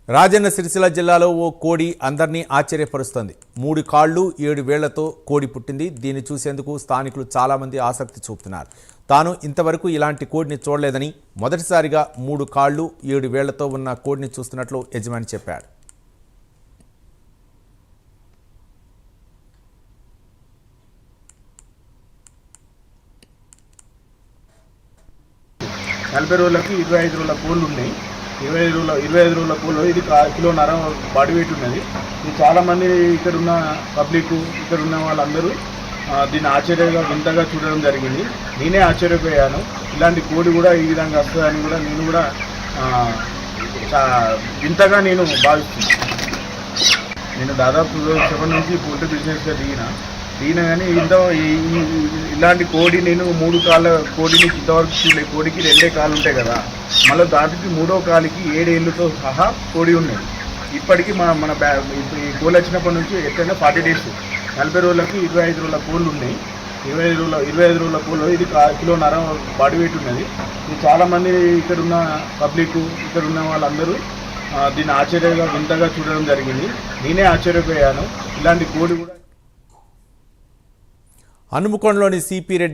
రాజన్న సిరిసిల్ల జిల్లాలో ఓ కోడి అందరినీ ఆశ్చర్యపరుస్తోంది. 3 కాళ్ళు 7 వేళ్లతో కోడి పుట్టింది. దీన్ని చూసేందుకు స్థానికులు చాలామంది ఆసక్తి చూపుతున్నారు. తాను ఇంతవరకు ఇలాంటి కోడిని చూడలేదని, మొదటిసారిగా 3 కాళ్ళు 7 వేళ్లతో ఉన్న కోడిని చూస్తున్నట్లు యజమాని చెప్పాడు. నలభై రోజులకి 25 రోజుల కోళ్ళు ఉన్నాయి. 25 రోజుల కోళ్ళు ఇది కిలోన్నర బాడీ వెయిట్ ఉన్నది. ఇది చాలామంది ఇక్కడున్న పబ్లిక్ ఇక్కడున్న వాళ్ళందరూ దీన్ని ఆశ్చర్యంగా వింతగా చూడడం జరిగింది. నేనే ఆశ్చర్యపోయాను. ఇలాంటి కోడి కూడా ఈ విధంగా వస్తుందని కూడా నేను కూడా వింతగా నేను భావిస్తున్నాను. నేను దాదాపు 7 నుంచి పోల్ట్రీ బిజినెస్గా దిగిన కానీ ఇలాంటి కోడి నేను 3 కాళ్ళ కోడిని ఇంతవరకు చూడలే. కోడికి 2 కాళ్ళు ఉంటాయి కదా, మళ్ళీ దాటికి 3వ కాలికి 7 ఏళ్ళతో సహా కోడి ఉన్నది. ఇప్పటికీ మన ఈ కోళ్ళు వచ్చినప్పటి నుంచి ఎక్కడైనా 40 డేస్ 40 రోజులకి 25 రోజుల కోళ్ళు ఉన్నాయి. 25 రోజుల కోళ్ళు ఇది కిలోన్నర బాడీ వెయిట్ ఉన్నది. ఇది చాలామంది ఇక్కడున్న పబ్లిక్ ఇక్కడున్న వాళ్ళందరూ దీన్ని ఆశ్చర్యంగా వింతగా చూడడం జరిగింది. నేనే ఆశ్చర్యపోయాను. ఇలాంటి కోడి కూడా హనుమకొండలోని సిపి రెడ్డి